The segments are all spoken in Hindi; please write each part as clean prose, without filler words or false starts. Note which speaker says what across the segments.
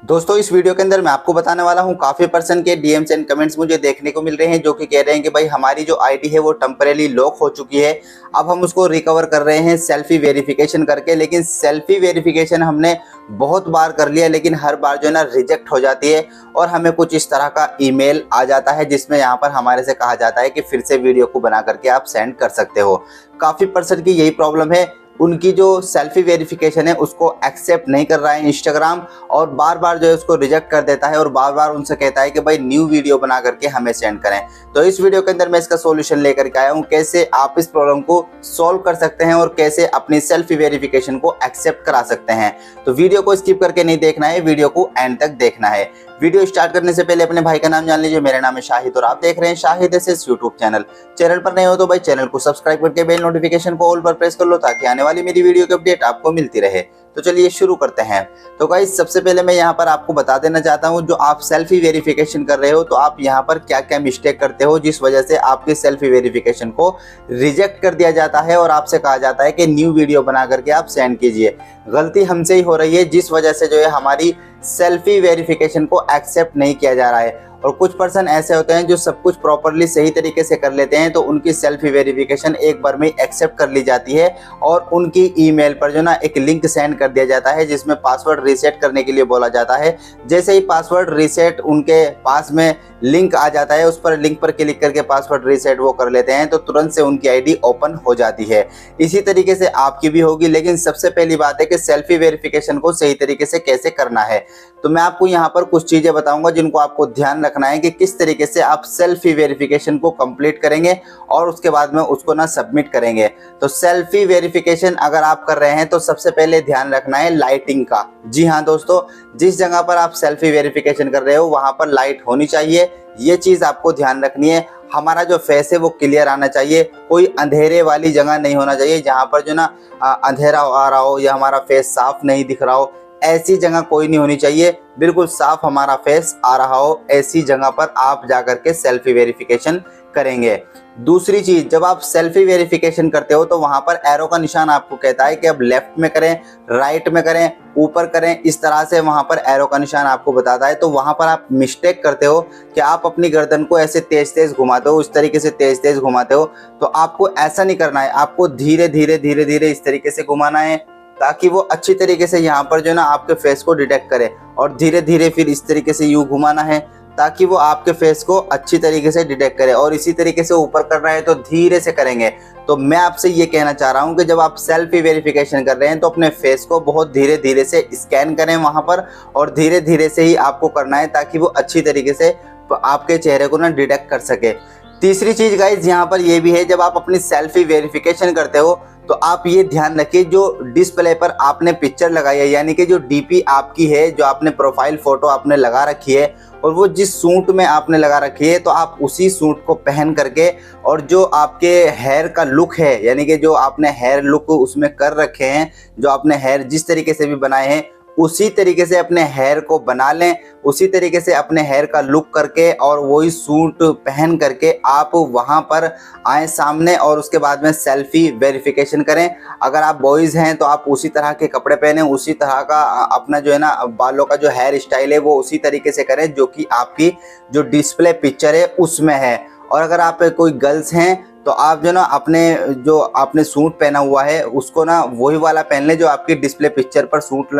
Speaker 1: दोस्तों इस वीडियो के अंदर मैं आपको बताने वाला हूं काफी पर्सन के डीएम्स एंड कमेंट्स मुझे देखने को मिल रहे हैं जो कि कह रहे हैं कि भाई हमारी जो आईडी है वो टेम्परेरी लॉक हो चुकी है। अब हम उसको रिकवर कर रहे हैं सेल्फी वेरिफिकेशन करके, लेकिन सेल्फी वेरिफिकेशन हमने बहुत बार कर लिया लेकिन हर बार जो है ना रिजेक्ट हो जाती है और हमें कुछ इस तरह का ईमेल आ जाता है जिसमें यहाँ पर हमारे से कहा जाता है कि फिर से वीडियो को बना करके आप सेंड कर सकते हो। काफी पर्सन की यही प्रॉब्लम है, उनकी जो सेल्फी वेरिफिकेशन है उसको एक्सेप्ट नहीं कर रहा है इंस्टाग्राम और बार बार जो है उसको रिजेक्ट कर देता है और बार बार उनसे कहता है कि भाई न्यू वीडियो बना करके हमें सेंड करें। तो इस वीडियो के अंदर मैं इसका सॉल्यूशन लेकर के आया हूँ, कैसे आप इस प्रॉब्लम को सॉल्व कर सकते हैं और कैसे अपनी सेल्फी वेरिफिकेशन को एक्सेप्ट करा सकते हैं। तो वीडियो को स्किप करके नहीं देखना है, वीडियो को एंड तक देखना है। वीडियो स्टार्ट करने से पहले अपने भाई का नाम जान लीजिए। मेरा नाम है शाहिद और आप देख रहे हैं Shahid SS YouTube channel. Channel पर नए हो तो भाई चैनल को सब्सक्राइब करके बेल नोटिफिकेशन को ऑल पर प्रेस कर लो ताकि आने वाली मेरी वीडियो की अपडेट आपको मिलती रहे। तो चलिए शुरू करते हैं। तो गाइस सबसे पहले मैं यहाँ पर आपको बता देना चाहता हूँ, जो आप सेल्फी वेरिफिकेशन कर रहे हो तो आप यहाँ पर क्या क्या मिस्टेक करते हो जिस वजह से आपकी सेल्फी वेरिफिकेशन को रिजेक्ट कर दिया जाता है और आपसे कहा जाता है कि न्यू वीडियो बना करके आप सेंड कीजिए। गलती हमसे ही हो रही है जिस वजह से जो है हमारी सेल्फी वेरिफिकेशन को एक्सेप्ट नहीं किया जा रहा है। और कुछ पर्सन ऐसे होते हैं जो सब कुछ प्रॉपरली सही तरीके से कर लेते हैं तो उनकी सेल्फी वेरिफिकेशन एक बार में एक्सेप्ट कर ली जाती है और उनकी ईमेल पर जो ना एक लिंक सेंड कर दिया जाता है जिसमें पासवर्ड रीसेट करने के लिए बोला जाता है। जैसे ही पासवर्ड रीसेट उनके पास में लिंक आ जाता है, उस पर लिंक पर क्लिक करके पासवर्ड रीसेट वो कर लेते हैं तो तुरंत से उनकी आईडी ओपन हो जाती है। इसी तरीके से आपकी भी होगी, लेकिन सबसे पहली बात है कि सेल्फी वेरिफिकेशन को सही तरीके से कैसे करना है। तो मैं आपको यहाँ पर कुछ चीजें बताऊंगा जिनको आपको ध्यान रखना है कि किस तरीके से आप सेल्फी वेरिफिकेशन को कंप्लीट करेंगे और उसके बाद में उसको ना सबमिट करेंगे। तो सेल्फी वेरिफिकेशन अगर आप कर रहे हैं तो सबसे पहले ध्यान रखना है लाइटिंग का। जी हाँ दोस्तों, जिस जगह पर आप सेल्फी वेरिफिकेशन कर रहे हो वहां पर लाइट होनी चाहिए, ये चीज आपको ध्यान रखनी है। हमारा जो फेस है वो क्लियर आना चाहिए, कोई अंधेरे वाली जगह नहीं होना चाहिए जहां पर जो ना अंधेरा आ रहा हो या हमारा फेस साफ नहीं दिख रहा हो, ऐसी जगह कोई नहीं होनी चाहिए। बिल्कुल साफ हमारा फेस आ रहा हो, ऐसी जगह पर आप जाकर के सेल्फी वेरिफिकेशन करेंगे। दूसरी चीज, जब आप सेल्फी वेरिफिकेशन करते हो तो वहां पर एरो का निशान आपको कहता है कि अब लेफ्ट में करें, राइट में करें, ऊपर करें, इस तरह से वहां पर एरो का निशान आपको बताता है। तो वहां पर आप मिस्टेक करते हो कि आप अपनी गर्दन को ऐसे तेज तेज घुमाते हो, इस तरीके से तेज तेज घुमाते हो। तो आपको ऐसा नहीं करना है, आपको धीरे धीरे धीरे धीरे इस तरीके से घुमाना है ताकि वो अच्छी तरीके से यहाँ पर जो ना आपके फेस को डिटेक्ट करे, और धीरे धीरे फिर इस तरीके से यूं घुमाना है ताकि वो आपके फेस को अच्छी तरीके से डिटेक्ट करे। और इसी तरीके से ऊपर कर रहे हैं तो धीरे से करेंगे। तो मैं आपसे ये कहना चाह रहा हूँ कि जब आप सेल्फी वेरिफिकेशन कर रहे हैं तो अपने फेस को बहुत धीरे धीरे से स्कैन करें वहां पर, और धीरे धीरे से ही आपको करना है ताकि वो अच्छी तरीके से आपके चेहरे को ना डिटेक्ट कर सके। तीसरी चीज गाइज यहाँ पर ये भी है, जब आप अपनी सेल्फी वेरिफिकेशन करते हो तो आप ये ध्यान रखिए जो डिस्प्ले पर आपने पिक्चर लगाई है, यानी कि जो डीपी आपकी है, जो आपने प्रोफाइल फोटो आपने लगा रखी है और वो जिस सूट में आपने लगा रखी है, तो आप उसी सूट को पहन करके और जो आपके हेयर का लुक है, यानी कि जो आपने हेयर लुक उसमें कर रखे हैं, जो आपने हेयर जिस तरीके से भी बनाए हैं उसी तरीके से अपने हेयर को बना लें, उसी तरीके से अपने हेयर का लुक करके और वही सूट पहन करके आप वहां पर आए सामने और उसके बाद में सेल्फी वेरिफिकेशन करें। अगर आप बॉयज़ हैं तो आप उसी तरह के कपड़े पहने, उसी तरह का अपना जो है ना बालों का जो हेयर स्टाइल है वो उसी तरीके से करें जो कि आपकी जो डिस्प्ले पिक्चर है उसमें है। और अगर आप कोई गर्ल्स हैं तो आप जो ना अपने जो आपने सूट पहना हुआ है उसको ना वही वाला पहन लें जो आपकी डिस्प्ले पिक्चर पर सूट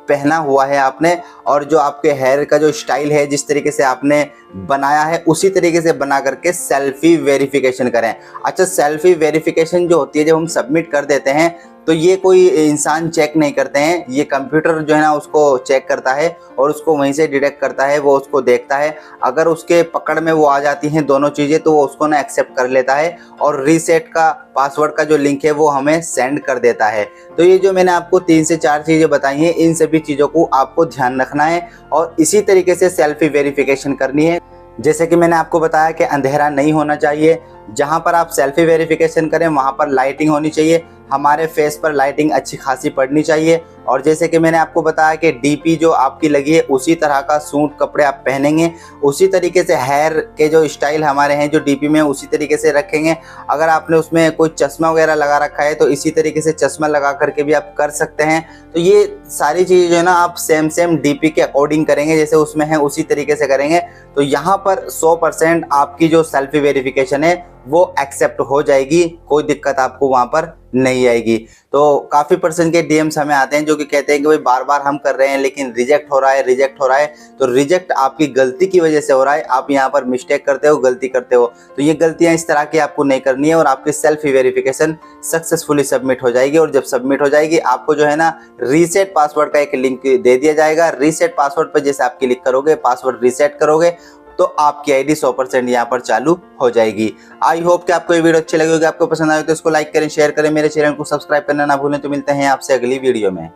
Speaker 1: पहना हुआ है आपने, और जो आपके हेयर का जो स्टाइल है जिस तरीके से आपने बनाया है उसी तरीके से बना करके सेल्फी वेरिफिकेशन करें। अच्छा, सेल्फी वेरिफिकेशन जो होती है जब हम सबमिट कर देते हैं तो ये कोई इंसान चेक नहीं करते हैं, ये कंप्यूटर जो है ना उसको चेक करता है और उसको वहीं से डिटेक्ट करता है, वो उसको देखता है। अगर उसके पकड़ में वो आ जाती हैं दोनों चीज़ें तो वो उसको ना एक्सेप्ट कर लेता है और रीसेट का पासवर्ड का जो लिंक है वो हमें सेंड कर देता है। तो ये जो मैंने आपको 3 से 4 चीज़ें बताई हैं, इन सभी चीज़ों को आपको ध्यान रखना है और इसी तरीके से सेल्फी वेरिफिकेशन करनी है। जैसे कि मैंने आपको बताया कि अंधेरा नहीं होना चाहिए, जहां पर आप सेल्फी वेरिफिकेशन करें वहां पर लाइटिंग होनी चाहिए, हमारे फेस पर लाइटिंग अच्छी खासी पड़नी चाहिए और जैसे कि मैंने आपको बताया कि डीपी जो आपकी लगी है उसी तरह का सूट कपड़े आप पहनेंगे, उसी तरीके से हेयर के जो स्टाइल हमारे हैं जो डीपी में उसी तरीके से रखेंगे। अगर आपने उसमें कोई चश्मा वगैरह लगा रखा है तो इसी तरीके से चश्मा लगा करके भी आप कर सकते हैं। तो ये सारी चीज़ जो है ना आप सेम डीपी के अकॉर्डिंग करेंगे, जैसे उसमें है उसी तरीके से करेंगे। तो यहाँ पर 100% आपकी जो सेल्फी वेरिफिकेशन है वो एक्सेप्ट हो जाएगी, कोई दिक्कत आपको वहां पर नहीं आएगी। तो काफ़ी पर्सन के डीएम्स हमें आते हैं जो कि कहते हैं कि भाई बार बार हम कर रहे हैं लेकिन रिजेक्ट हो रहा है, रिजेक्ट हो रहा है। तो रिजेक्ट आपकी गलती की वजह से हो रहा है, आप यहाँ पर मिस्टेक करते हो, गलती करते हो। तो ये गलतियाँ इस तरह की आपको नहीं करनी है और आपकी सेल्फी वेरिफिकेशन सक्सेसफुली सबमिट हो जाएगी। और जब सबमिट हो जाएगी आपको जो है ना रीसेट पासवर्ड का एक लिंक दे दिया जाएगा। रीसेट पासवर्ड पर जैसे आप क्लिक करोगे, पासवर्ड रीसेट करोगे तो आपकी आईडी 100% यहाँ पर चालू हो जाएगी। आई होप कि आपको ये वीडियो अच्छी लगी होगी, आपको पसंद आए तो इसको लाइक करें, शेयर करें, मेरे चैनल को सब्सक्राइब करना ना भूलें। तो मिलते हैं आपसे अगली वीडियो में।